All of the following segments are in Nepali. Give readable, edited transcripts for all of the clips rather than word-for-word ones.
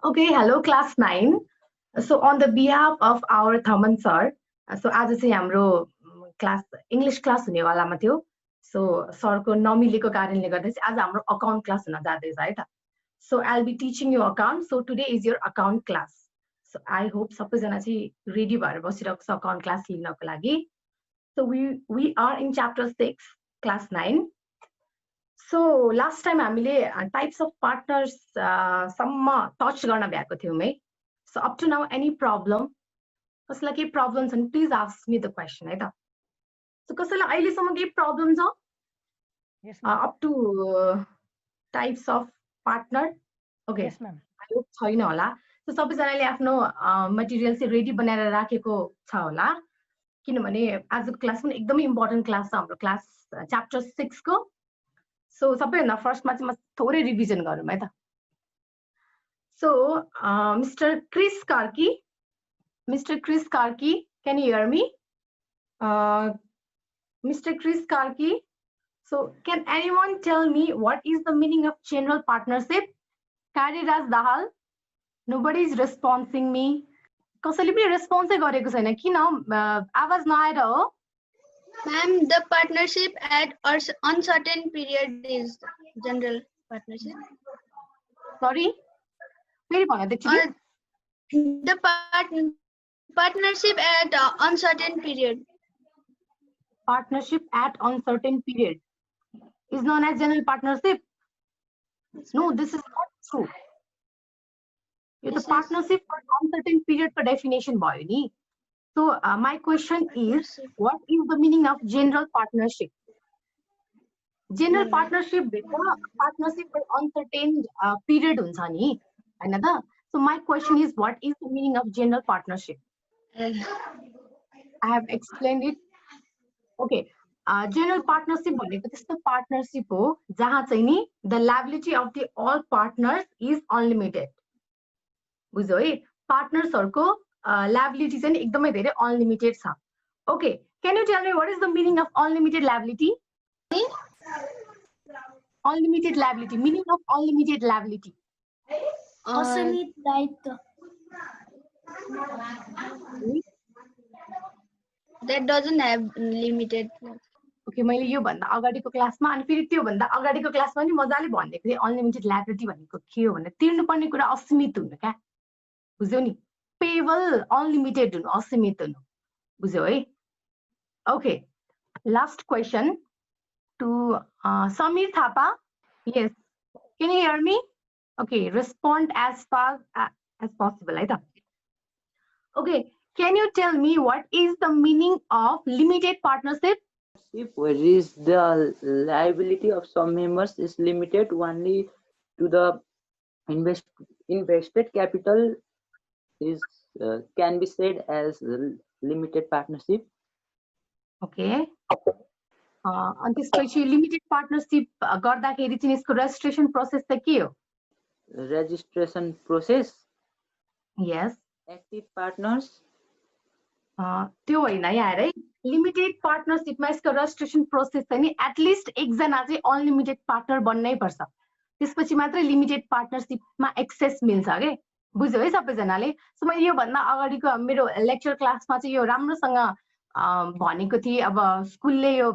Okay, hello class 9. So on the behalf of our Thaman sir, so आज चाहिँ हाम्रो क्लास इंग्लिश क्लास हुनेवालामा थियो. So सरको नमिलेको कारणले गर्दा चाहिँ आज हाम्रो अकाउन्ट क्लास हुन जाँदैछ है त. So I'll be teaching you account. So today is your account class. So I hope सबैजना चाहिँ रेडी भएर बसिरहेको छ अकाउन्ट क्लास लिनको लागि. So we are in chapter 6, class 9. So last time हामीले types of partners सम्म touch गर्न भ्याएको थियौँ है. So up to now any problem? कसैलाई केही problem छ भने please ask me the question है त. So कसैलाई अहिलेसम्म केही problem छ? Yes, ma'am. Up to types of partner? Okay. Yes, ma'am. I hope छैन होला. So सबैजनाले आफ्नो मटेरियल चाहिँ रेडी बनाएर राखेको छ होला. किनभने आजको क्लास पनि एकदमै इम्पोर्टेन्ट क्लास छ हाम्रो क्लास च्याप्टर 6 को. So सबैभन्दा फर्स्टमा चाहिँ म थोरै रिभिजन गरौँ है त. So Mr. Chris Karki, can you hear me? Mr. Chris Karki, so can anyone tell me what is the meaning of general partnership? Kariraj Dahal, nobody is responding me. कसैले पनि रेस्पोन्सै गरेको छैन. किन आवाज नआएर हो? Ma'am, the partnership at uncertain period is general partnership. Sorry, फेरि भन्नु त एकचोटि. The partnership at uncertain period. Partnership at uncertain period is known as general partnership. No, this is not true. It's a partnership for uncertain period for definition भयो नि. So my question is, what is the meaning of general partnership? General partnership भित्र partnership for uncertain period हुन्छ नि हैन त. So my question is, what is the meaning of general partnership? I have explained it. Okay, general partnership भनेको त्यस्तो partnership हो जहाँ चाहिँ नि the liability of the all partners is unlimited. बुझ्यो है? पार्टनर्सहरुको liability चाहिँ एकदमै धेरै unlimited छ. Okay, can you tell me what is the meaning of unlimited liability? Unlimited liability, meaning of unlimited liability. Asimit दायित्व. That doesn't have limited. Okay, मैले यो भन्दा अगाडिको क्लासमा अनि फेरि त्यो भन्दा अगाडिको क्लासमा नि मजाले भनेको थिएँ अनलिमिटेड लायबिलिटी भनेको के हो भने तिर्नुपर्ने कुरा असीमित हुनु क्या. बुझ्यौ नि? पेबल अनलिमिटेड हुनु, असीमित हुनु. बुझ्यौ है? Okay, last question to Samir Thapa. Yes, can you hear me? Okay, respond as fast as possible है त. Okay, can you tell me what is the meaning of limited partnership? Where is the liability of some members is limited only to the invested capital is can be said as limited partnership. Okay. अनि त्यसपछि लिमिटेड पार्टनरशिप गर्दाखेरि चाहिँ यसको रेजिस्ट्रेसन प्रोसेस चाहिँ के हो? Registration process. Yes. Active partners. त्यो होइन यार है. लिमिटेड पार्टनरशिपमा यसको रेजिस्ट्रेसन प्रोसेस चाहिँ नि एटलिस्ट एकजना चाहिँ अनलिमिटेड पार्टनर बन्नै पर्छ. त्यसपछि मात्रै लिमिटेड पार्टनरशिपमा एक्सेस मिल्छ के. बुझ्यो है सबैजनाले? सो मैले यो भन्दा अगाडिको मेरो लेक्चर क्लासमा चाहिँ यो राम्रोसँग भनेको थिएँ. अब स्कुलले यो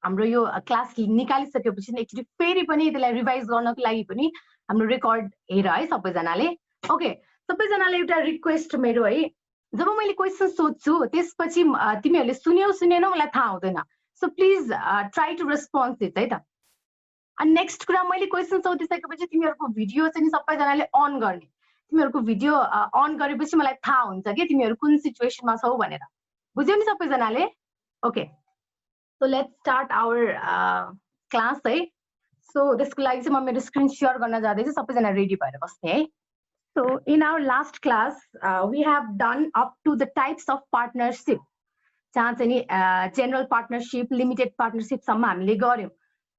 हाम्रो यो क्लास निकालिसकेपछि एकचोटि फेरि पनि त्यसलाई रिभाइज गर्नको लागि पनि हाम्रो रेकर्ड हेर है सबैजनाले. ओके, सबैजनाले एउटा रिक्वेस्ट मेरो है, जब मैले क्वेसन सोध्छु त्यसपछि तिमीहरूले सुनेनौ मलाई थाहा हुँदैन. So please try to response it है त. अनि नेक्स्ट कुरा, मैले क्वेसन सोधिसकेपछि तिमीहरूको भिडियो चाहिँ सबैजनाले अन गर्ने. तिमीहरूको भिडियो अन गरेपछि मलाई थाहा हुन्छ कि तिमीहरू कुन सिचुएसनमा छौ भनेर. बुझ्यौ नि सबैजनाले? Okay, so let's start our class है. So त्यसको लागि चाहिँ म मेरो स्क्रिन शेयर गर्न जाँदैछु. सबैजना रेडी भएर बस्ने है. So in our last class we have done up to the types of partnership. जहाँ चाहिँ नि general partnership, limited partnership सम्म हामीले गर्यौं.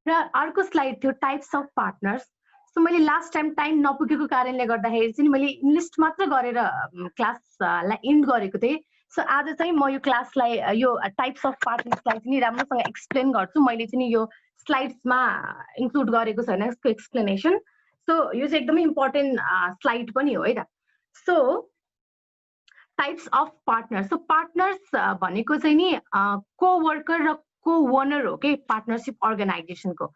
र अर्को स्लाइड थियो टाइप्स अफ पार्टनर्स. सो मैले लास्ट टाइम टाइम नपुगेको कारणले गर्दाखेरि चाहिँ मैले इङ्ग्लिश मात्र गरेर क्लासलाई एन्ड गरेको थिएँ. सो आज चाहिँ म यो क्लासलाई यो टाइप्स अफ पार्टनर्सलाई चाहिँ राम्रोसँग एक्सप्लेन गर्छु. मैले चाहिँ यो स्लाइड्समा इन्क्लुड गरेको छैन यसको एक्सप्लेनेसन. सो यो चाहिँ एकदमै इम्पोर्टेन्ट स्लाइड पनि हो है त so types of partner so partners भनेको चाहिँ नि को-वर्कर र को-ओनर हो के पार्टनरशिप अर्गनाइजेसनको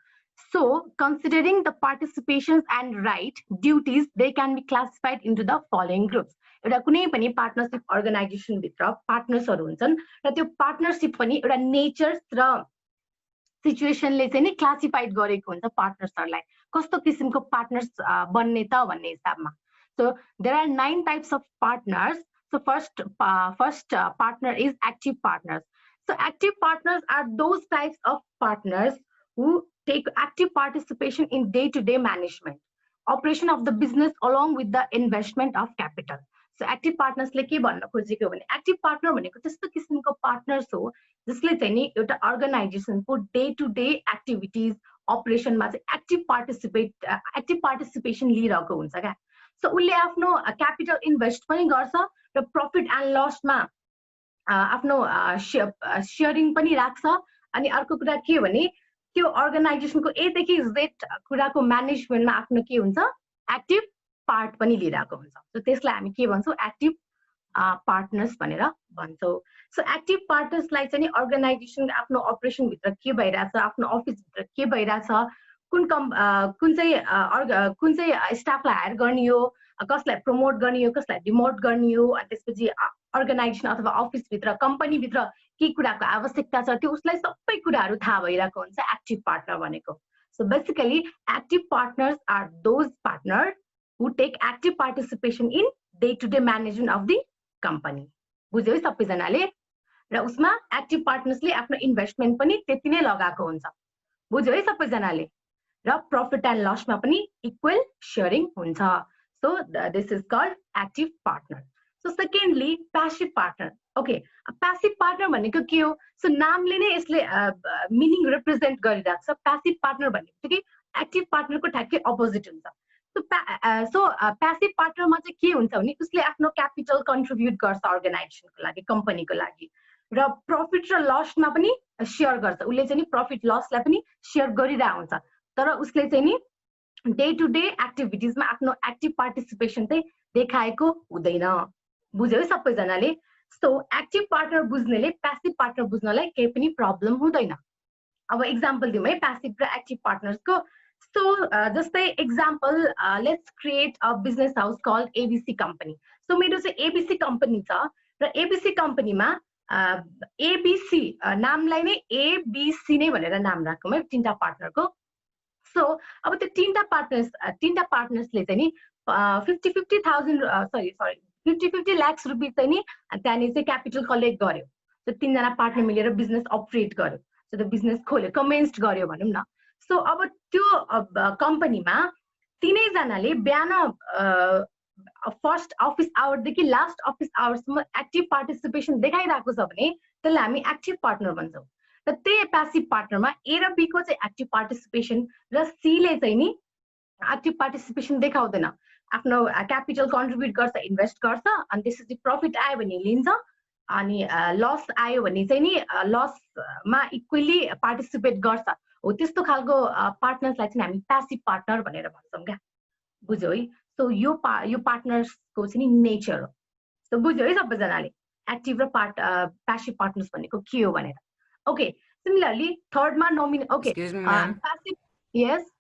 so considering the participations and right duties they can be classified into the following groups एउटा कुनै पनि पार्टनरशिप अर्गनाइजेसनभित्र पार्टनर्सहरू हुन्छन् र त्यो पार्टनरशिप पनि एउटा नेचर्स र सिचुएसनले चाहिँ नि क्लासिफाइड गरेको हुन्छ पार्टनर्सहरूलाई कस्तो किसिमको पार्टनर्स बन्ने त भन्ने हिसाबमा so there are 9 types of partners so first partner is active partners so active partners are those types of partners who take active participation in day-to-day management, operation of the business along with the investment of capital. So active partners ले के भन्न खोजेको भने active partner भनेको त्यस्तो किसिमको पार्टनर्स हो जसले चाहिँ नि एउटा अर्गनाइजेसनको डे-टु-डे एक्टिभिटिज अपरेसनमा चाहिँ एक्टिभ पार्टिसिपेसन लिइरहेको हुन्छ क्या सो उसले आफ्नो क्यापिटल इन्भेस्ट पनि गर्छ र प्रफिट एन्ड लसमा आफ्नो सेयरिङ पनि राख्छ अनि अर्को कुरा के भने त्यो अर्गनाइजेसनको ए देखि जेड कुराको म्यानेजमेन्टमा आफ्नो के हुन्छ एक्टिभ पार्ट पनि लिइरहेको हुन्छ सो त्यसलाई हामी के भन्छौँ एक्टिभ पार्टनर्स भनेर भन्छौँ सो एक्टिभ पार्टनर्सलाई चाहिँ अर्गनाइजेसन आफ्नो अपरेसनभित्र के भइरहेछ आफ्नो अफिसभित्र के भइरहेछ कुन चाहिँ स्टाफलाई हायर गर्ने हो कसलाई प्रमोट गर्ने हो कसलाई डिमोट गर्ने हो अनि त्यसपछि अर्गनाइजेसन अथवा अफिसभित्र कम्पनीभित्र के कुराको आवश्यकता छ त्यो उसलाई सबै कुराहरू थाहा भइरहेको हुन्छ एक्टिभ पार्टनर भनेको so basically active partners are those partner who take active participation in day to day management of the company बुझ्यो है सबैजनाले र उसमा एक्टिभ पार्टनर्सले आफ्नो इन्भेस्टमेन्ट पनि त्यति नै लगाएको हुन्छ बुझ्यो है सबैजनाले र प्रफिट एन्ड लसमा पनि इक्वल सेयरिङ हुन्छ so this is called active partner so secondly passive partner okay passive partner भनेको के हो सो नामले नै यसले मिनिङ रिप्रेजेन्ट गरिरहेको छ प्यासिभ पार्टनर भन्ने बित्तिकै एक्टिभ पार्टनरको ठ्याक्कै अपोजिट हुन्छ सो प्यासिभ पार्टनरमा चाहिँ के हुन्छ भने उसले आफ्नो क्यापिटल कन्ट्रिब्युट गर्छ अर्गनाइजेसनको लागि कम्पनीको लागि र प्रफिट र लसमा पनि सेयर गर्छ उसले चाहिँ नि प्रफिट लसलाई पनि सेयर गरिरहेको हुन्छ तर उसले चाहिँ नि डे टु डे एक्टिभिटिजमा आफ्नो एक्टिभ पार्टिसिपेसन चाहिँ देखाएको हुँदैन बुझ्यो है सबैजनाले सो एक्टिभ पार्टनर बुझ्नेले प्यासिभ पार्टनर बुझ्नलाई केही पनि प्रब्लम हुँदैन अब एक्जाम्पल दिउँ है प्यासिभ र एक्टिभ पार्टनर्सको सो जस्तै example let's create a business house called ABC company सो मेरो चाहिँ एबिसी कम्पनी छ र एबिसी कम्पनीमा एबिसी नामलाई नै एबिसी नै भनेर नाम राखौँ है 3टा पार्टनरको सो अब त्यो 3टा पार्टनर्सले चाहिँ नि 50 लाख रुपियाँ चाहिँ नि त्यहाँनिर चाहिँ क्यापिटल कलेक्ट गर्यो सो 3जना पार्टनर मिलेर बिजनेस अपरेट गर्यो सो त्यो बिजनेस खोल्यो कमेन्स्ड गर्यो भनौँ न सो अब त्यो कम्पनीमा 3जनाले बिहान फर्स्ट अफिस आवरदेखि लास्ट अफिस आवरसम्म एक्टिभ पार्टिसिपेसन देखाइरहेको छ भने त्यसलाई हामी एक्टिभ पार्टनर भन्छौँ र त्यही प्यासिभ पार्टनरमा ए र बीको चाहिँ एक्टिभ पार्टिसिपेसन र सीले चाहिँ नि एक्टिभ पार्टिसिपेसन देखाउँदैन आफ्नो क्यापिटल कन्ट्रिब्युट गर्छ इन्भेस्ट गर्छ अनि त्यसपछि प्रफिट आयो भने लिन्छ अनि लस आयो भने चाहिँ नि लसमा इक्वली पार्टिसिपेट गर्छ हो त्यस्तो खालको पार्टनर्सलाई चाहिँ हामी प्यासिभ पार्टनर भनेर भन्छौँ क्या बुझ्यो है सो यो पार्टनर्सको चाहिँ नि नेचर हो सो बुझ्यो है सबैजनाले एक्टिभ र प्यासिभ पार्टनर्स भनेको के हो भनेर ओके सिमिलरली थर्डमा nominate okay passive yes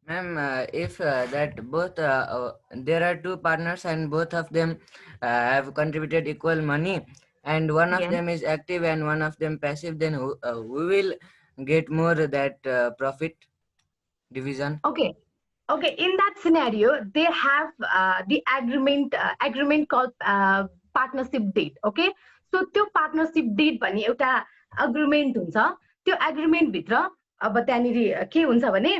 Ma'am, if that both there are 2 partners and both of them have contributed equal money and one of them is active and one of them passive, then who will get more that profit division? Okay, in that scenario they have the agreement called partnership deed. Okay, so त्यो partnership deed भन्ने एउटा agreement हुन्छ त्यो agreement भित्र अब त्यहाँनिर के हुन्छ भने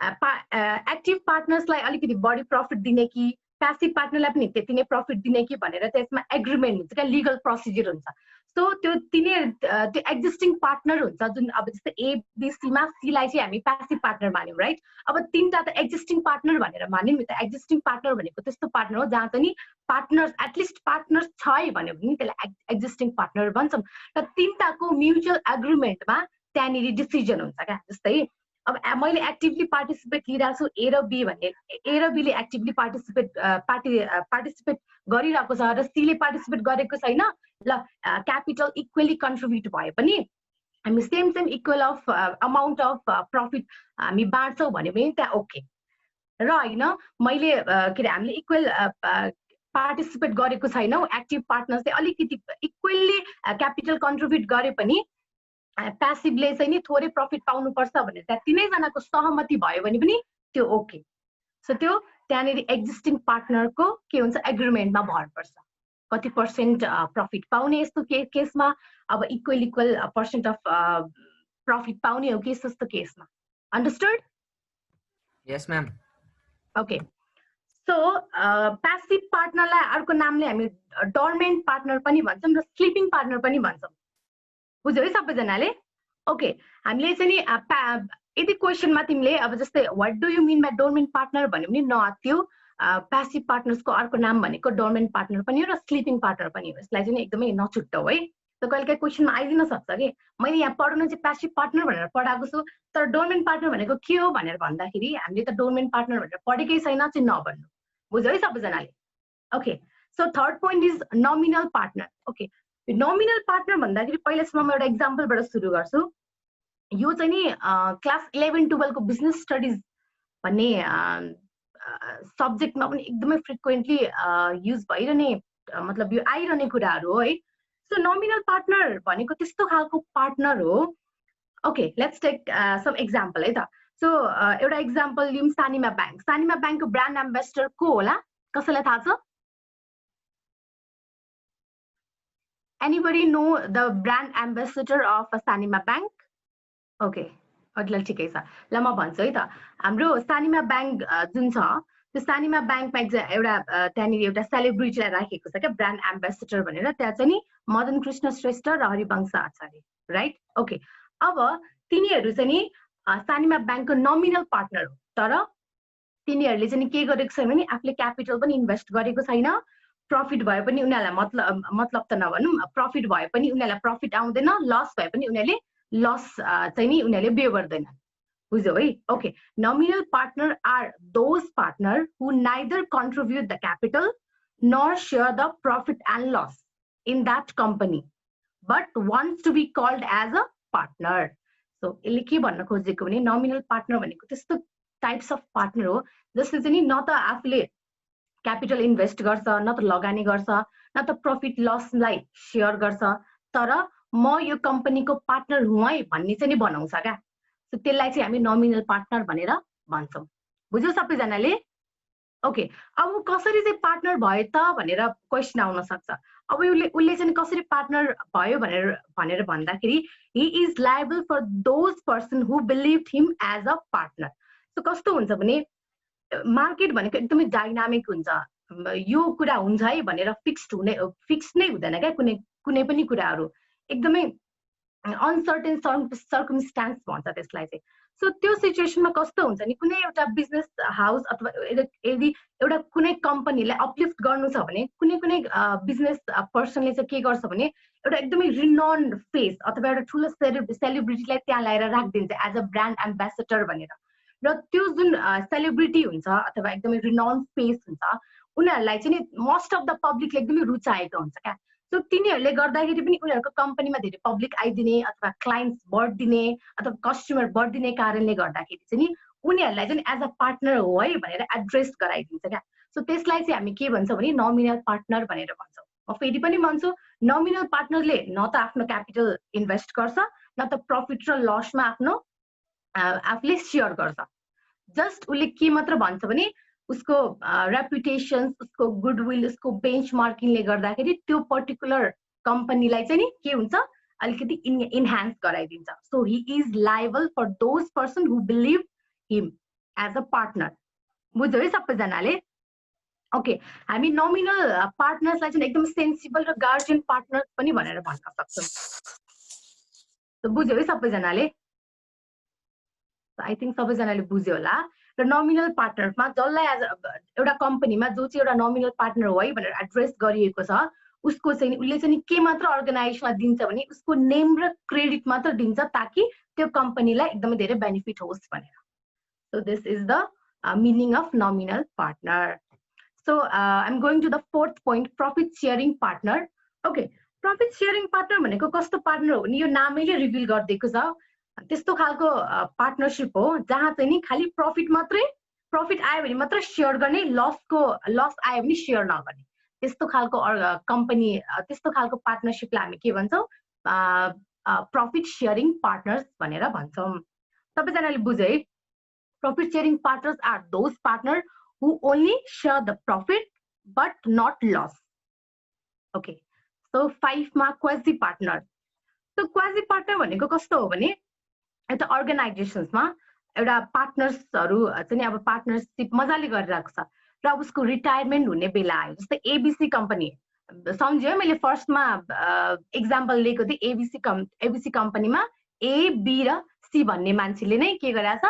एक्टिभ पार्टनर्सलाई अलिकति बढी प्रफिट दिने कि प्यासिभ पार्टनरलाई पनि त्यति नै प्रफिट दिने कि भनेर त्यसमा एग्रिमेन्ट हुन्छ क्या लिगल प्रोसिजर हुन्छ सो त्यो त्यो एक्जिस्टिङ पार्टनर हुन्छ जुन अब जस्तै एबिसीमा सीलाई चाहिँ हामी प्यासिभ पार्टनर मान्यौँ राइट अब 3टा त एक्जिस्टिङ पार्टनर भनेर मान्यौँ नि त एक्जिस्टिङ पार्टनर भनेको त्यस्तो पार्टनर हो जहाँ चाहिँ नि पार्टनर्स एटलिस्ट पार्टनर्स छ है भन्यो भने त्यसलाई एक्जिस्टिङ पार्टनर भन्छौँ र 3टाको म्युचुअल एग्रिमेन्टमा त्यहाँनिर डिसिजन हुन्छ क्या जस्तै अब मैले एक्टिभली पार्टिसिपेट लिइरहेको छु ए र बी भन्ने ए र बीले एक्टिभली पार्टिसिपेट गरिरहेको छ र सीले पार्टिसिपेट गरेको छैन ल क्यापिटल इक्वली कन्ट्रिब्युट भए पनि हामी same equal of amount of profit हामी बाँड्छौँ भने पनि त्यहाँ ओके र होइन मैले के अरे हामीले इक्वल पार्टिसिपेट गरेको छैनौँ एक्टिभ पार्टनर चाहिँ अलिकति इक्वल्ली क्यापिटल कन्ट्रिब्युट गरे पनि प्यासिभले चाहिँ नि थोरै प्रफिट पाउनुपर्छ भनेर त्यहाँ तिनैजनाको सहमति भयो भने पनि त्यो ओके सो त्यो त्यहाँनिर एक्जिस्टिङ पार्टनरको के हुन्छ एग्रिमेन्टमा भर पर्छ कति पर्सेन्ट प्रफिट पाउने यस्तो केसमा अब इक्वल पर्सेन्ट अफ प्रफिट पाउने हो कि यस्तो केसमा अन्डरस्टुड यस म्याम ओके सो प्यासिभ पार्टनरलाई अर्को नामले हामी डोर्मेन्ट पार्टनर पनि भन्छौँ र स्लिपिङ पार्टनर पनि भन्छौँ बुझ्यौ है सबैजनाले ओके हामीले चाहिँ नि यदि क्वेसनमा तिमीले अब जस्तै what do you mean by dormant partner भन्यो भने नआत्यो प्यासिभ पार्टनर्सको अर्को नाम भनेको डोर्मेन्ट पार्टनर पनि हो र स्लिपिङ पार्टनर पनि हो यसलाई चाहिँ एकदमै नछुट्टाउ है त कहिलेकाहीँ क्वेसनमा आइदिन सक्छ कि मैले यहाँ पढ्नु चाहिँ प्यासिभ पार्टनर भनेर पढाएको छु तर डोर्मेन्ट पार्टनर भनेको के हो भनेर भन्दाखेरि हामीले त डोर्मेन्ट पार्टनर भनेर पढेकै छैन चाहिँ नभन्नु बुझ्यौ है सबैजनाले okay so third point is nominal partner okay nominal partner भन्दाखेरि पहिलासम्म म एउटा इक्जाम्पलबाट सुरु गर्छु यो चाहिँ नि क्लास 11-12 को बिजनेस स्टडिज भन्ने सब्जेक्टमा पनि एकदमै फ्रिक्वेन्टली युज भइरहने मतलब यो आइरहने कुराहरू हो है सो नोमिनल पार्टनर भनेको त्यस्तो खालको पार्टनर हो okay let's take some example है त सो एउटा एक्जाम्पल लिउँ सानिमा ब्याङ्कको ब्रान्ड एम्बेसडर को होला कसैलाई थाहा छ Anybody know the brand ambassador of Sanima Bank? Okay, अरूलाई ठिकै छ ल म भन्छु है त हाम्रो सानिमा ब्याङ्क जुन छ त्यो सानिमा ब्याङ्कमा एउटा त्यहाँनिर एउटा सेलिब्रिटीलाई राखेको छ क्या ब्रान्ड एम्बेसडर भनेर त्यहाँ चाहिँ नि मदन कृष्ण श्रेष्ठ र हरिवंश आचार्य राइट ओके अब तिनीहरू चाहिँ नि सानिमा ब्याङ्कको नोमिनल पार्टनर हो तर तिनीहरूले चाहिँ के गरेको छ भने आफूले क्यापिटल पनि इन्भेस्ट गरेको छैन प्रफिट भए पनि उनीहरूलाई मतलब त नभनौँ प्रफिट भए पनि उनीहरूलाई प्रफिट आउँदैन लस भए पनि उनीहरूले लस चाहिँ नि उनीहरूले बियो गर्दैन बुझ्यौ है okay nominal partner are those partner who neither contribute the capital nor share the profit and loss in that company but wants to be called as a partner so यसले के भन्न खोजेको भने नोमिनल पार्टनर भनेको त्यस्तो टाइप्स अफ पार्टनर हो जसले चाहिँ नि न त आफूले क्यापिटल इन्भेस्ट गर्छ न त लगानी गर्छ न त प्रफिट लसलाई सेयर गर्छ तर म यो कम्पनीको पार्टनर हुँ है भन्ने चाहिँ नि बनाउँछ क्या सो त्यसलाई चाहिँ हामी नोमिनल पार्टनर भनेर भन्छौँ बुझ्यौ सबैजनाले ओके अब कसरी चाहिँ पार्टनर भयो त भनेर क्वेसन आउन सक्छ अब उसले चाहिँ कसरी पार्टनर भयो भनेर भन्दाखेरि he is liable for those person who believe him as a partner so कस्तो हुन्छ भने मार्केट भनेको एकदमै डाइनामिक हुन्छ यो कुरा हुन्छ है भनेर फिक्स नै हुँदैन क्या कुनै पनि कुराहरू एकदमै अनसर्टेन सर्कमस्टान्स भन्छ त्यसलाई चाहिँ सो त्यो सिचुएसनमा कस्तो हुन्छ नि कुनै एउटा बिजनेस हाउस अथवा यदि एउटा कुनै कम्पनीलाई अपलिफ्ट गर्नु छ भने कुनै बिजनेस पर्सनले चाहिँ के गर्छ भने एउटा एकदमै रिनोन्ड फेस अथवा एउटा ठुलो सेलिब्रिटीलाई त्यहाँ ल्याएर राखिदिन्छ एज अ ब्रान्ड एम्बेसडर भनेर र त्यो जुन सेलिब्रिटी हुन्छ अथवा एकदमै रिनोन्ड फेस हुन्छ उनीहरूलाई चाहिँ नि मोस्ट अफ द पब्लिकले एकदमै रुचाएको हुन्छ क्या सो तिनीहरूले गर्दाखेरि पनि उनीहरूको कम्पनीमा धेरै पब्लिक आइदिने अथवा क्लाइन्ट्स बढिदिने अथवा कस्टमर बढिदिने कारणले गर्दाखेरि चाहिँ नि उनीहरूलाई चाहिँ एज अ पार्टनर हो है भनेर एड्रेस गराइदिन्छ क्या सो त्यसलाई चाहिँ हामी के भन्छौँ भने नोमिनल पार्टनर भनेर भन्छौँ म फेरि पनि भन्छु नोमिनल पार्टनरले न त आफ्नो क्यापिटल इन्भेस्ट गर्छ न त प्रफिट र लसमा आफ्नो आफूले सेयर गर्छ जस्ट उसले के मात्र भन्छ भने उसको रेपुटेसन उसको गुडविल उसको बेन्चमार्किङले गर्दाखेरि त्यो पर्टिकुलर कम्पनीलाई चाहिँ नि के हुन्छ अलिकति इन्हान्स गराइदिन्छ so he is liable for those person who believe him as a partner बुझ्यो है सबैजनाले ओके हामी नोमिनल पार्टनर्सलाई चाहिँ एकदम सेन्सिबल र गार्जियन पार्टनर पनि भनेर भन्न सक्छौँ बुझ्यो है सबैजनाले आई थिङ्क सबैजनाले बुझ्यो होला र नोमिनल पार्टनरमा जसलाई एज एउटा कम्पनीमा जो चाहिँ एउटा नोमिनल पार्टनर हो है भनेर एड्रेस गरिएको छ उसको चाहिँ उसले चाहिँ के मात्र अर्गनाइजेसनलाई दिन्छ भने उसको नेम र क्रेडिट मात्र दिन्छ ताकि त्यो कम्पनीलाई एकदमै धेरै बेनिफिट होस् भनेर. So this is the meaning of nominal partner. So I'm going to the fourth point, profit sharing partner. Okay, profit sharing partner भनेको कस्तो पार्टनर हो भने यो नामैले रिभिल गरिदिएको छ. त्यस्तो खालको पार्टनरशिप हो जहाँ चाहिँ नि खाली प्रफिट आयो भने मात्र शेयर गर्ने, लस आयो भने शेयर नगर्ने. त्यस्तो खालको कम्पनी, त्यस्तो खालको पार्टनरशिपलाई हामी के भन्छौँ? प्रफिट शेयरिङ पार्टनर्स भनेर भन्छौँ. सबैजनाले बुझ्यो है? Profit sharing partners are those partners who only share the profit but not loss. Okay. So 5 मा quasi partner. So quasi partner भनेको कस्तो हो भने एउटा अर्गनाइजेसन्स मा एउटा पार्टनर्सहरु चाहिँ अब पार्टनरशिप मजाले गरिरहेको छ र अब उसको रिटायरमेन्ट हुने बेला आयो. जस्तै एबीसी कम्पनी सम्झ्यो मैले फर्स्टमा एक्जाम्पल लिएको थिएँ. एबीसी कम्पनीमा ए बी र सी भन्ने मान्छेले नै के गरेछ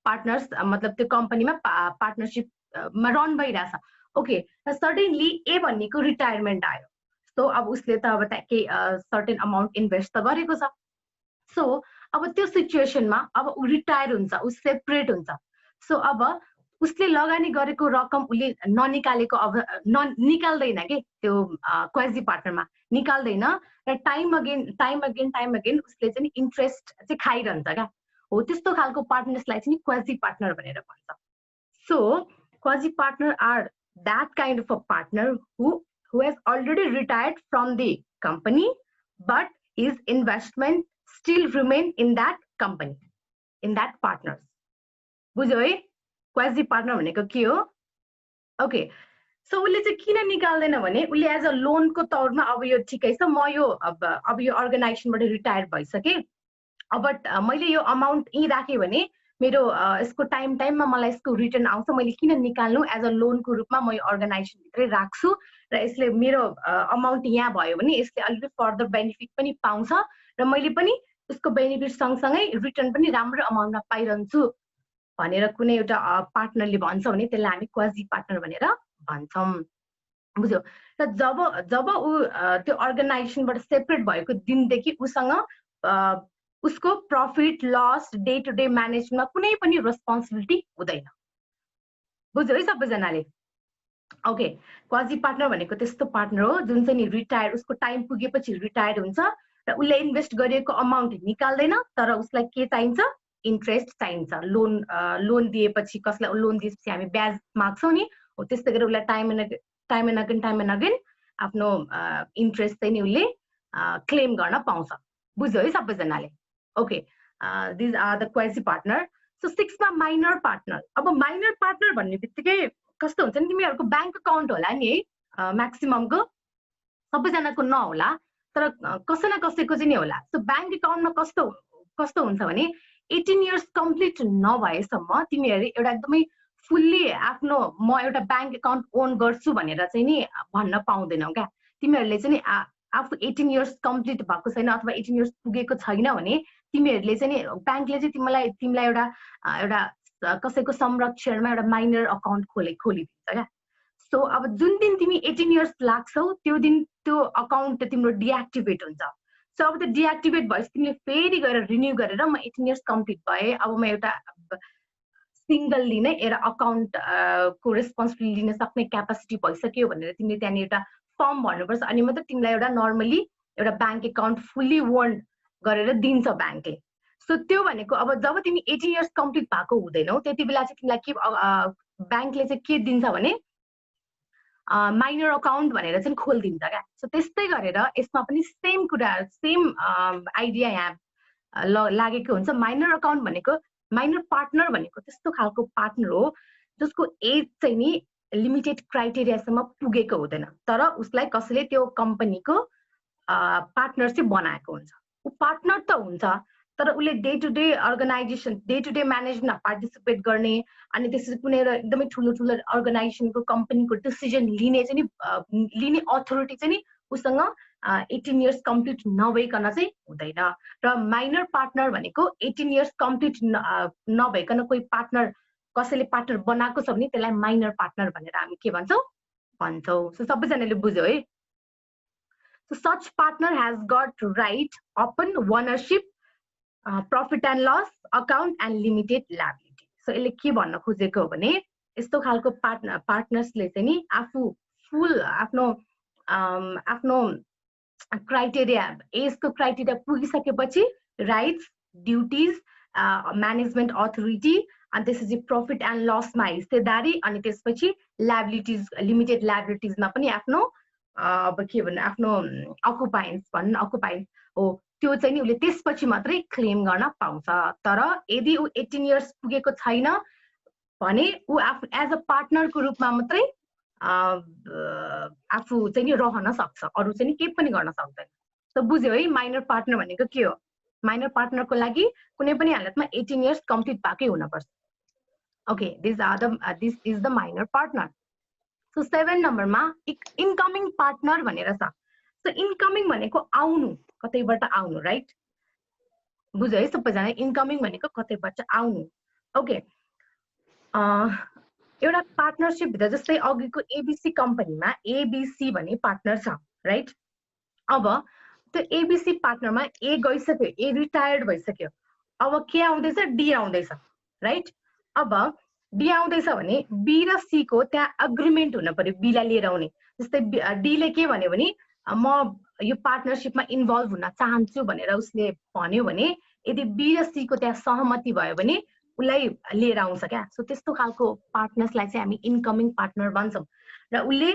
पार्टनर्स मतलब त्यो कम्पनीमा पार्टनरशिप मा रन भइरहेछ. ओके, सडनली ए भन्नेको रिटायरमेन्ट आयो. सो अब उसले त अब के सर्टेन अमाउन्ट इन्भेस्ट त गरेको छ. सो अब त्यो सिचुएसनमा अब उ रिटायर हुन्छ, उ सेपरेट हुन्छ. सो अब उसले लगानी गरेको रकम उसले ननिकालेको अब निकाल्दैन के त्यो क्वाजी पार्टनरमा निकाल्दैन र टाइम अगेन उसले चाहिँ इन्ट्रेस्ट चाहिँ खाइरहन्छ क्या हो. त्यस्तो खालको पार्टनर्सलाई चाहिँ क्वाजी पार्टनर भनेर भन्छ. So quasi partner are that kind of a partner who has already retired from the company but his investment still remain in that company, in that partners. बुझ्यो है? क्वाजी पार्टनर भनेको के हो? ओके, सो उसले चाहिँ किन निकाल्दैन भने उसले एज अ लोनको तौरमा अब यो ठिकै छ, म यो अब यो अर्गनाइजेसनबाट रिटायर भइसके, अब मैले यो अमाउन्ट यहीँ राखेँ भने मेरो यसको टाइममा मलाई यसको रिटर्न आउँछ, मैले किन निकाल्नु? एज अ लोनको रूपमा म यो अर्गनाइजेसनभित्रै राख्छु र यसले मेरो अमाउन्ट यहाँ भयो भने यसले अलिकति फर्दर बेनिफिट पनि पाउँछ र मैले पनि उसको बेनिफिट सँगसँगै रिटर्न पनि राम्रो अमाउन्टमा पाइरहन्छु भनेर कुनै एउटा पार्टनरले भन्छ भने त्यसलाई हामी क्वाजी पार्टनर भनेर भन्छौँ. बुझ्यो? र जब ऊ त्यो अर्गनाइजेसनबाट सेपरेट भएको दिनदेखि उसँग उसको profit loss day to day म्यानेजमेन्टमा कुनै पनि रेस्पोन्सिबिलिटी हुँदैन. बुझ्यो है सबैजनाले? ओके, क्वाजी पार्टनर भनेको त्यस्तो पार्टनर हो जुन चाहिँ नि रिटायर, उसको टाइम पुगेपछि रिटायर हुन्छ र उसले इन्भेस्ट गरेको अमाउन्ट निकाल्दैन, तर उसलाई के चाहिन्छ? इन्ट्रेस्ट चाहिन्छ. लोन दिएपछि, कसलाई लोन दिएपछि हामी ब्याज माग्छौँ नि, हो त्यस्तै गरेर उसलाई टाइम एन्ड अगेन आफ्नो इन्ट्रेस्ट चाहिँ नि उसले क्लेम गर्न पाउँछ. बुझ्यो है सबैजनाले? Okay, these are the quasi partner. So 6 मा माइनर पार्टनर. अब माइनर पार्टनर भन्ने बित्तिकै कस्तो हुन्छ नि, तिमीहरूको ब्याङ्क अकाउन्ट होला नि है, म्याक्सिममको सबैजनाको नहोला तर कसै न कसैको चाहिँ नि होला. सो ब्याङ्क अकाउन्टमा कस्तो हुन्छ भने 18 इयर्स कम्प्लिट नभएसम्म तिमीहरूले एउटा एकदमै फुल्ली आफ्नो म एउटा ब्याङ्क अकाउन्ट ओन गर्छु भनेर चाहिँ नि भन्न पाउँदैनौ क्या. तिमीहरूले चाहिँ नि आफू 18 इयर्स कम्प्लिट भएको छैन अथवा 18 इयर्स पुगेको छैन भने तिमीहरूले चाहिँ नि ब्याङ्कले चाहिँ तिमीलाई एउटा कसैको संरक्षणमा एउटा माइनर अकाउन्ट खोलिदिन्छ क्या. सो अब जुन दिन तिमी 18 इयर्स लाग्छौ त्यो दिन त्यो अकाउन्ट तिम्रो डिएक्टिभेट हुन्छ. सो अब त्यो डिएक्टिभेट भएपछि तिमीले फेरि गएर रिन्यू गरेर म 18 इयर्स कम्प्लिट भएँ, अब म एउटा सिङ्गल्ली नै एउटा अकाउन्ट को रेस्पोन्सिबिलिटी लिन सक्ने क्यापासिटी भइसक्यो भनेर तिमीले त्यहाँनिर एउटा फर्म भर्नुपर्छ. अनि मात्र तिमीलाई एउटा नर्मली एउटा ब्याङ्क अकाउन्ट फुल्ली ओन गरेर दिन्छ ब्याङ्कले. सो त्यो भनेको अब जब तिमी 18 इयर्स कम्प्लिट भएको हुँदैनौ त्यति बेला चाहिँ तिमीलाई के ब्याङ्कले चाहिँ के दिन्छ भने माइनर अकाउन्ट भनेर चाहिँ खोलिदिन्छ क्या. सो त्यस्तै गरेर यसमा पनि सेम कुरा, सेम आइडिया यहाँ लागेको हुन्छ. माइनर अकाउन्ट भनेको, माइनर पार्टनर भनेको त्यस्तो खालको पार्टनर हो जसको एज चाहिँ नि लिमिटेड क्राइटेरियासम्म पुगेको हुँदैन तर उसलाई कसैले त्यो कम्पनीको पार्टनरशिप बनाएको हुन्छ. ऊ पार्टनर त हुन्छ तर उसले डे टु डे अर्गनाइजेसन, डे टु डे म्यानेजमेन्टमा पार्टिसिपेट गर्ने अनि त्यसपछि कुनै एकदमै ठुलो अर्गनाइजेसनको कम्पनीको डिसिजन लिने अथोरिटी चाहिँ नि उसँग 18 इयर्स कम्प्लिट नभइकन चाहिँ हुँदैन. र माइनर पार्टनर भनेको 18 इयर्स कम्प्लिट नभइकन कोही पार्टनर कसैले पार्टनर बनाएको छ भने त्यसलाई माइनर पार्टनर भनेर हामी के भन्छौँ? सो सबैजनाले बुझ्यो है? So such partner has got right upon ownership, profit and loss account and limited liability. So यसले के भन्न खोजेको हो भने यस्तो खालको पार्टनर्सले चाहिँ नि आफू फुल आफ्नो क्राइटेरिया एजको क्राइटेरिया पुगिसकेपछि राइट्स, ड्युटीज, म्यानेजमेन्ट अथोरिटी अनि त्यसपछि प्रफिट एन्ड लसमा हिस्सेदारी अनि त्यसपछि लायबिलिटिज, लिमिटेड लायबिलिटिजमा पनि आफ्नो अब के भन्नु आफ्नो अकुपायन्स हो त्यो चाहिँ नि उसले त्यसपछि मात्रै क्लेम गर्न पाउँछ। तर यदि ऊ 18 इयर्स पुगेको छैन भने ऊ आफू एज अ पार्टनरको रूपमा मात्रै आफू चाहिँ नि रहन सक्छ, अरू चाहिँ नि केही पनि गर्न सक्दैन। त बुझ्यो है माइनर पार्टनर भनेको के हो? माइनर पार्टनरको लागि कुनै पनि हालतमा 18 इयर्स कम्प्लिट भएकै हुनुपर्छ। Okay, this is the minor partner. So 7 नम्बरमा इनकमिङ पार्टनर भनेर छ। सो इनकमिङ भनेको आउनु, कतैबाट आउनु, राइट? बुझ्यो है सबैजना? इनकमिङ भनेको कतैबाट आउनु। ओके, एउटा पार्टनरशिप भित्र जस्तै अघिको एबीसी कम्पनीमा एबीसी भन्ने पार्टनर छ, राइट? अब त्यो एबीसी पार्टनरमा ए गइसक्यो, ए रिटायर्ड भइसक्यो, अब के आउँदैछ? डी आउँदैछ, राइट? अब डी आउँदैछ भने बी र सी को त्यहाँ अग्रिमेन्ट हुन पर्यो बीलाई लिएर आउने। जस्तै डीले के भन्यो भने म यो पार्टनरशिपमा इन्भल्भ हुन चाहन्छु भनेर उसले भन्यो भने यदि बी र सी को त्यहाँ सहमति भयो भने उसलाई लिएर आउँछ क्या। सो त्यस्तो खालको पार्टनर्सलाई चाहिँ हामी इनकमिङ पार्टनर भन्छौँ। र उसले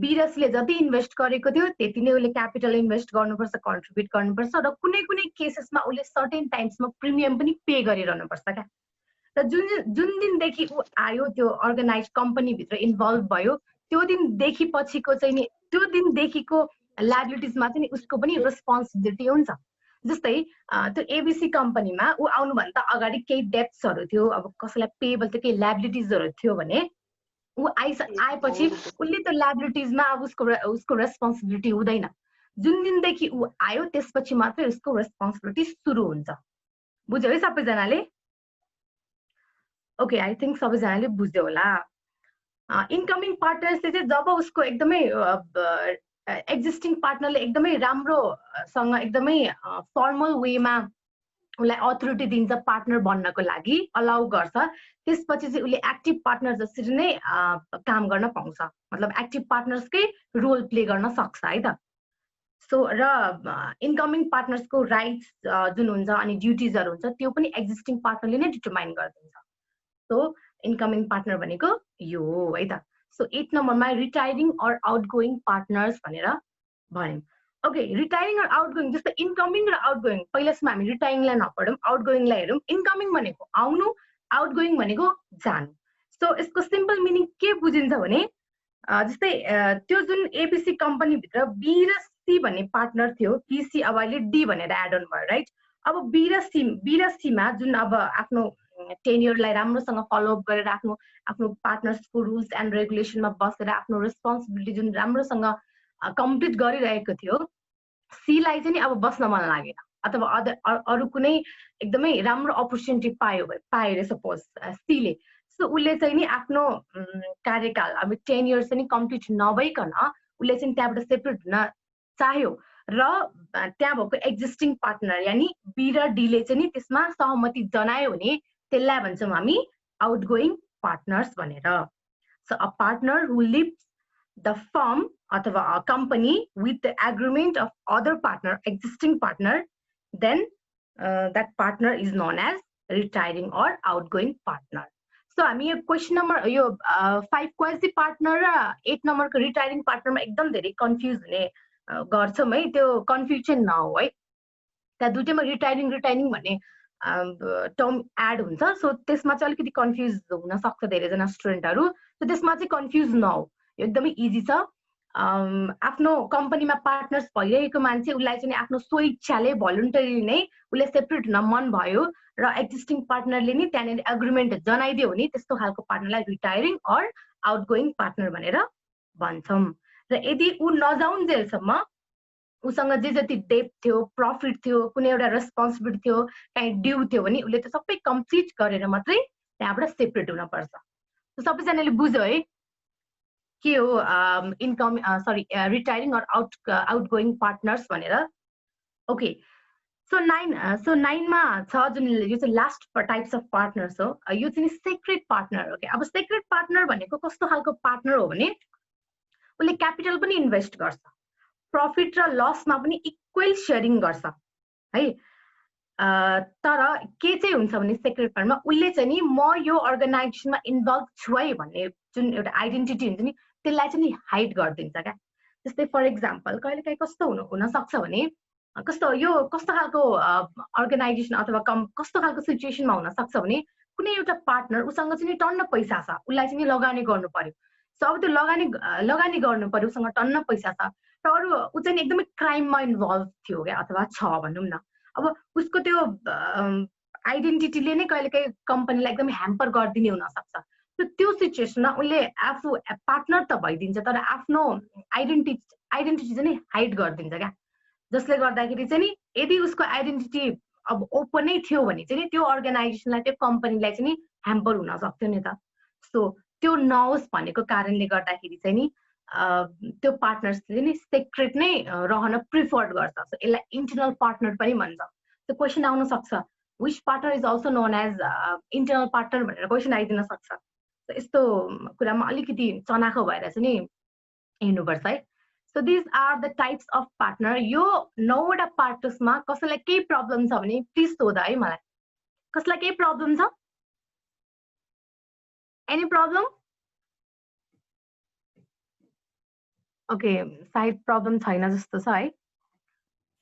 बी र सीले जति इन्भेस्ट गरेको थियो त्यति नै उसले क्यापिटल इन्भेस्ट गर्नुपर्छ, कन्ट्रिब्युट गर्नुपर्छ र कुनै कुनै केसेसमा उसले सर्टेन टाइम्समा प्रिमियम पनि पे गरिरहनुपर्छ क्या। र जुन दिनदेखि ऊ आयो त्यो अर्गनाइज कम्पनीभित्र इन्भल्भ भयो त्यो दिनदेखि पछिको चाहिँ नि त्यो दिनदेखिको लायबिलिटिजमा चाहिँ उसको पनि रेस्पोन्सिबिलिटी हुन्छ। जस्तै त्यो एबीसी कम्पनीमा ऊ आउनुभन्दा अगाडि केही डेप्ट्सहरू थियो, अब कसैलाई पेएबल थियो, केही लायबिलिटिजहरू थियो भने ऊ आएपछि उसले त्यो लायबिलिटिजमा अब उसको रेस्पोन्सिबिलिटी हुँदैन। जुन दिनदेखि ऊ आयो त्यसपछि मात्रै उसको रेस्पोन्सिबिलिटी सुरु हुन्छ। बुझ्यो है सबैजनाले? ओके, आई थिङ्क सबैजनाले बुझ्यो होला। इनकमिङ पार्टनर्सले चाहिँ जब उसको एकदमै एक्जिस्टिङ पार्टनरले एकदमै राम्रोसँग एकदमै फर्मल वेमा उसलाई अथोरिटी दिन्छ पार्टनर बन्नको लागि अलाउ गर्छ, त्यसपछि चाहिँ उसले एक्टिभ पार्टनर जसरी नै काम गर्न पाउँछ, मतलब एक्टिभ पार्टनर्सकै रोल प्ले गर्न सक्छ है त। सो र इनकमिङ पार्टनर्सको राइट्स जुन हुन्छ अनि ड्युटिजहरू हुन्छ त्यो पनि एक्जिस्टिङ पार्टनरले नै डिटरमाइन गरिदिन्छ। सो इनकमिङ पार्टनर भनेको यो हो है त। सो 8 नम्बरमा रिटायरिङ अर आउटगोइङ पार्टनर्स भनेर भन्यौँ। ओके, रिटायरिङ अर आउटगोइङ जस्तो इनकमिङ र आउटगोइङ पहिलासम्म हामी रिटायरिङलाई नपढौँ, आउटगोइङलाई हेरौँ। इनकमिङ भनेको आउनु, आउटगोइङ भनेको जानु। सो यसको सिम्पल मिनिङ के बुझिन्छ भने जस्तै त्यो जुन एबीसी कम्पनीभित्र बी र सी भन्ने पार्टनर थियो, पीसी अब अहिले डी भनेर एड अन भयो, राइट? अब बी र सीमा जुन अब आफ्नो टेन्योरलाई राम्रोसँग फलोअप गरेर आफ्नो पार्टनर्सको रुल्स एन्ड रेगुलेसनमा बसेर आफ्नो रेस्पोन्सिबिलिटी जुन राम्रोसँग कम्प्लिट गरिरहेको थियो, सीलाई चाहिँ नि अब बस्न मन लागेन अथवा अरू कुनै एकदमै राम्रो अपर्च्युनिटी पायो अरे सपोज सीले। सो उसले चाहिँ नि आफ्नो कार्यकाल अब 10 इयर्स चाहिँ कम्प्लिट नभइकन उसले चाहिँ त्यहाँबाट सेपरेट हुन चाह्यो र त्यहाँ भएको एक्जिस्टिङ पार्टनर यानि बी र डीले चाहिँ नि त्यसमा सहमति जनायो भने त्यसलाई भन्छौँ हामी आउटगोइङ पार्टनर्स भनेर। So uh partner who leaves the firm अथवा uh company with the agreement of other partner, existing partner, then that partner is known as retiring or outgoing partner. So हामी यो क्वेसन नम्बर यो 5 क्वाजी पार्टनर र 8 नम्बरको रिटायरिङ पार्टनरमा एकदम धेरै कन्फ्युज हुने गर्छौँ है, त्यो कन्फ्युजन नहो है। त्यहाँ दुइटैमा रिटायरिङ भन्ने टर्म एड हुन्छ। सो त्यसमा चाहिँ अलिकति कन्फ्युज हुन सक्छ धेरैजना स्टुडेन्टहरू। सो त्यसमा चाहिँ कन्फ्युज नहो, एकदमै इजी छ। आफ्नो कम्पनीमा पार्टनर्स भइरहेको मान्छे उसलाई चाहिँ आफ्नो स्वइच्छाले भलुन्टरी नै उसले सेपरेट हुन मन भयो र एक्जिस्टिङ पार्टनरले नि त्यहाँनिर एग्रिमेन्ट जनाइदियो भने त्यस्तो खालको पार्टनरलाई रिटायरिङ अर आउटगोइङ पार्टनर भनेर भन्छौँ। र यदि ऊ नजाउन्जेलसम्म उसँग जे जति डेट थियो, प्रफिट थियो, कुनै एउटा रेस्पोन्सिबिलिटी थियो, काहीँ ड्यू थियो भने उसले त्यो सबै कम्प्लिट गरेर मात्रै त्यहाँबाट सेपरेट हुनपर्छ। सबैजनाले बुझ्यो है के हो income retiring or outgoing partners भनेर ओके सो 9 मा छ जुन यो चाहिँ लास्ट टाइप्स अफ पार्टनर्स हो यो चाहिँ सेक्रेट पार्टनर ओके अब सेक्रेट पार्टनर भनेको कस्तो खालको पार्टनर हो भने उसले क्यापिटल पनि इन्भेस्ट गर्छ प्रफिट र लसमा पनि इक्वल शेयरिङ गर्छ है तर के चाहिँ हुन्छ भने सेक्रेट पार्टनरमा उसले चाहिँ नि म यो अर्गनाइजेसनमा इन्भल्भ छु है भन्ने जुन एउटा आइडेन्टिटी हुन्छ नि त्यसलाई चाहिँ नि हाइड गरिदिन्छ क्या जस्तै फर एक्जाम्पल कहिलेकाहीँ कस्तो हुन सक्छ भने कस्तो खालको अर्गनाइजेसन अथवा कस्तो खालको सिचुएसनमा हुन सक्छ भने कुनै एउटा पार्टनर उसँग चाहिँ नि टन्न पैसा छ उसलाई चाहिँ नि लगानी गर्नु पर्यो सो अब त्यो लगानी गर्नु पर्यो उसँग टन्न पैसा छ र अरू ऊ चाहिँ एकदमै क्राइममा इन्भल्भ थियो क्या अथवा छ भनौँ न अब उसको त्यो आइडेन्टिटीले नै कहिलेकाहीँ कम्पनीलाई एकदमै ह्याम्पर गरिदिने हुनसक्छ त्यो सिचुएसनमा उसले आफू पार्टनर त भइदिन्छ तर आफ्नो आइडेन्टिटी चाहिँ हाइड गरिदिन्छ क्या जसले गर्दाखेरि चाहिँ नि यदि उसको आइडेन्टिटी अब ओपनै थियो भने चाहिँ नि त्यो अर्गनाइजेसनलाई त्यो कम्पनीलाई चाहिँ नि ह्याम्पर हुन सक्थ्यो नि त सो त्यो नहोस् भनेको कारणले गर्दाखेरि चाहिँ नि त्यो पार्टनर्सले नि सेक्रेट नै रहन प्रिफर्ड गर्छ सो यसलाई इन्टरनल पार्टनर पनि भन्छ त्यो क्वेसन आउन सक्छ which partner is also known as internal partner भनेर क्वेसन आइदिन सक्छ यस्तो कुरामा अलिकति चनाखो भएर चाहिँ नि हेर्नुपर्छ है so these are the types of partner यो 9वटा पार्टनर्समा कसैलाई केही प्रब्लम छ भने प्लिज सोध है मलाई कसलाई केही प्रब्लम छ एनी प्रब्लम ओके सायद प्रब्लम छैन जस्तो छ है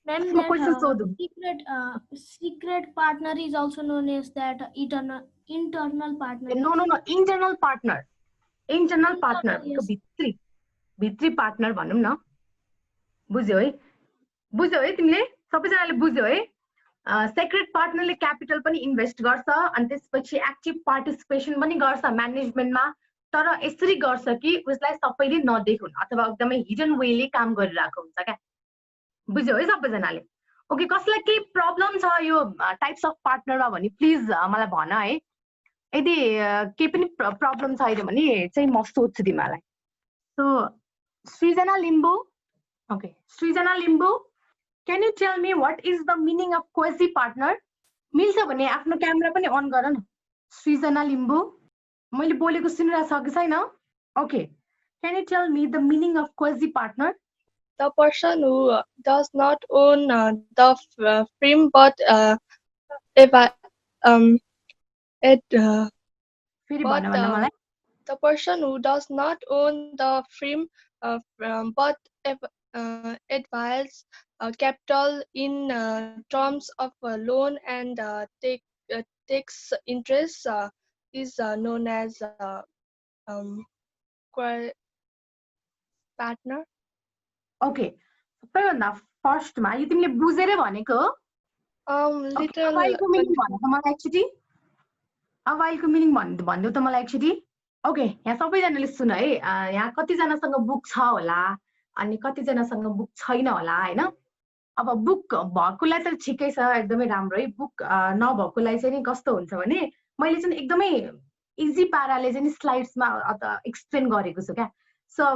Ma'am, म क्वेसन सोधौँ secret partner is also known as that internal partner. No internal partner भित्री पार्टनर भनौँ न बुझ्यौ है तिमीले सबैजनाले बुझ्यौ है सेक्रेट पार्टनरले क्यापिटल पनि इन्भेस्ट गर्छ अनि त्यसपछि एक्टिभ पार्टिसिपेसन पनि गर्छ म्यानेजमेन्टमा तर यसरी गर्छ कि उसलाई सबैले नदेखुन् अथवा एकदमै हिडन वेले काम गरिरहेको हुन्छ क्या बुझ्यौ है सबैजनाले ओके कसलाई केही प्रब्लम छ यो टाइप्स अफ पार्टनरमा भने प्लिज मलाई भन है यदि केही पनि प्रब्लम छैन भने चाहिँ म सोध्छु तिमीलाई so Srijana Limbu okay Srijana Limbu can you tell me what is the meaning of quasi partner मिल्छ भने आफ्नो क्यामेरा पनि अन गर न सृजना लिम्बू मैले बोलेको सुनिरहेको छ कि छैन okay can you tell me the meaning of quasi partner The person who does not own the firm but फेरि भन मलाई the person who does not own the firm but advises capital in terms of a loan and takes interest is known as partner. Okay सबैभन्दा फर्स्टमा यो तिमीले बुझेरै भनेको अवाइलको मिनिङ भन त मलाई एकचोटि अवाइलको मिनिङ भनिदेऊ त मलाई एकचोटि ओके यहाँ सबैजनाले सुन है यहाँ कतिजनासँग बुक छ होला अनि कतिजनासँग बुक छैन होला होइन अब बुक भएकोलाई त ठिकै छ एकदमै राम्रो है बुक नभएकोलाई चाहिँ नि कस्तो हुन्छ भने मैले चाहिँ एकदमै इजी पाराले चाहिँ स्लाइड्समा एक्सप्लेन गरेको छु क्या सो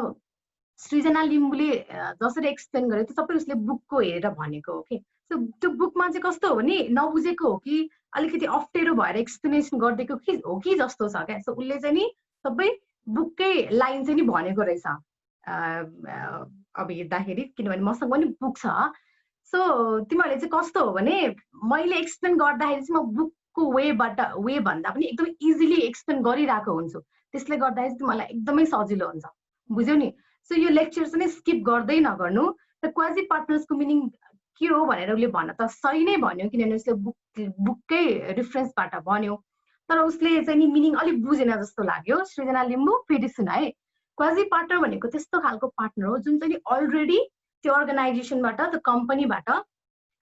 सृजना लिम्बूले जसरी एक्सप्लेन गरे त्यो सबै उसले बुकको हेरेर भनेको हो कि सो त्यो बुकमा चाहिँ कस्तो हो भने नबुझेको हो कि अलिकति अप्ठ्यारो भएर एक्सप्लेनेसन गरिदिएको हो कि जस्तो छ क्या सो उसले चाहिँ नि सबै बुककै लाइन चाहिँ नि भनेको रहेछ अब हेर्दाखेरि किनभने मसँग पनि बुक छ सो तिमीहरूले चाहिँ कस्तो हो भने मैले एक्सप्लेन गर्दाखेरि चाहिँ म बुकको वे भन्दा पनि एकदमै इजिली एक्सप्लेन गरिरहेको हुन्छु त्यसले गर्दाखेरि चाहिँ मलाई एकदमै सजिलो हुन्छ बुझ्यौ नि सो यो लेक्चर चाहिँ स्किप गर्दै नगर्नु र क्वाजी पार्टनर्सको मिनिङ के हो भनेर उसले भन्न त सही नै भन्यो किनभने उसले बुककै रेफरेन्सबाट भन्यो तर उसले चाहिँ नि मिनिङ अलिक बुझेन जस्तो लाग्यो सृजना लिम्बू फेरि सुन है क्वाजी पार्टनर भनेको त्यस्तो खालको पार्टनर हो जुन चाहिँ अलरेडी त्यो अर्गनाइजेसनबाट त्यो कम्पनीबाट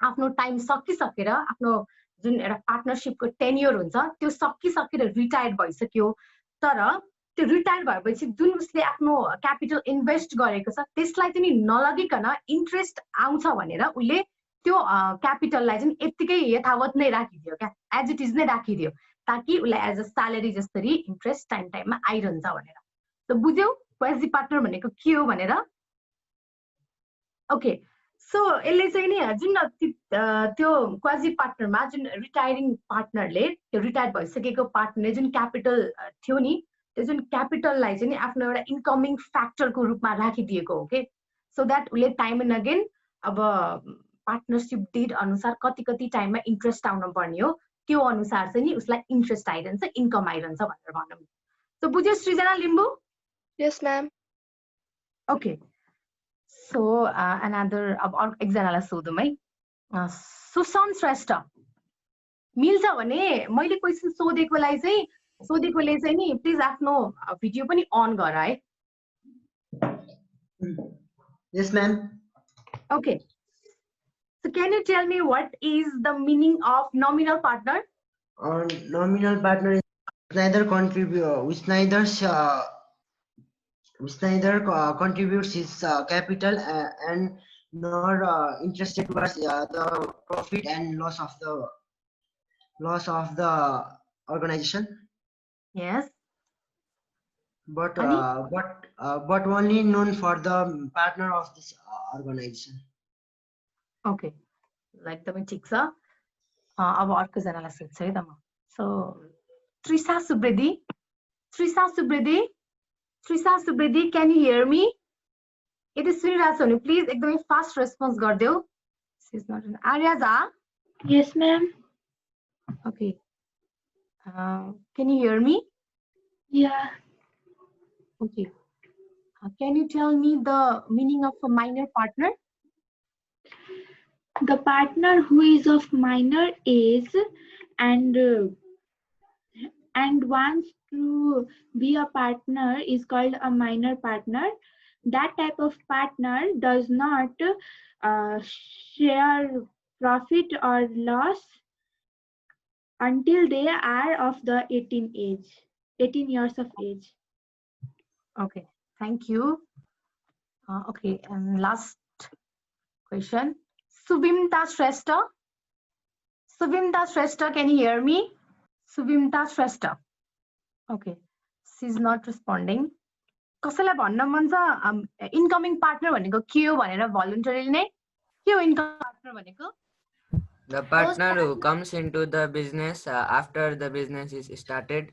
आफ्नो टाइम सकिसकेर आफ्नो जुन एउटा पार्टनरसिपको टेन्योर हुन्छ त्यो सकिसकेर रिटायर्ड भइसक्यो तर त्यो रिटायर भएपछि जुन उसले आफ्नो क्यापिटल इन्भेस्ट गरेको छ त्यसलाई चाहिँ नलगिकन इन्ट्रेस्ट आउँछ भनेर उसले त्यो क्यापिटललाई चाहिँ यत्तिकै यथावत नै राखिदियो क्या एज इट इज नै राखिदियो ताकि उसलाई एज अ स्यालेरी जसरी इन्ट्रेस्ट टाइममा आइरहन्छ भनेर त बुझ्यौ क्वाजी पार्टनर भनेको के हो भनेर? ओके, सो यसले चाहिँ नि जुन त्यो क्वाजी पार्टनरमा जुन रिटायरिङ पार्टनरले त्यो रिटायर भइसकेको पार्टनरले जुन क्यापिटल थियो नि, त्यो जुन क्यापिटललाई चाहिँ नि आफ्नो एउटा इन्कमिङ फ्याक्टरको रूपमा राखिदिएको हो के, सो द्याट उसले टाइम एन्ड अगेन अब पार्टनरसिप डिड अनुसार कति कति टाइममा इन्ट्रेस्ट आउनु पर्ने हो, त्यो अनुसार चाहिँ नि उसलाई इन्ट्रेस्ट आइरहन्छ, इन्कम आइरहन्छ भनेर भनौँ। सो बुझ्यो Srijana Limbu? Yes, ma'am. Okay, so another अब अर्को एकजनालाई सोधौँ है। सुशान्त श्रेष्ठ, मिल्छ भने मैले क्वेसन सोधेकोलाई चाहिँ सोधेकोले चाहिँ नि प्लिज आफ्नो भिडियो पनि अन गर है। Yes, ma'am. Okay. So can you tell me what is the meaning of nominal partner? Nominal partner is neither contribute, which neither contributes his capital and nor interested towards the profit and loss of the organization. Yes. But only known for the partner of this organization. Okay. Like the ठिक छ। अब अर्को जनालाई सोध्छु है त म। So Trisha Subredi, can you hear me? यदि सुनिरहेछ भने प्लिज एकदमै फास्ट रेस्पोन्स गरिदेऊ। She's not an Arya Jha? Yes, ma'am. Okay. Can you hear me? Yeah. Okay. Can you tell me the meaning of a minor partner? The partner who is of minor age and wants to be a partner is called a minor partner. That type of partner does not share profit or loss until they are of the 18 years of age. Okay, thank you. Okay, and last question. Suvimta Shrestha, can you hear me? Suvimta Shrestha. Okay, she's not responding. कसैलाई भन्न मन छ इन्कमिङ पार्टनर भनेको के हो भनेर भलन्टरीली नै? के हो इन्कमिङ पार्टनर भनेको? The partner who comes into the business after the business is started.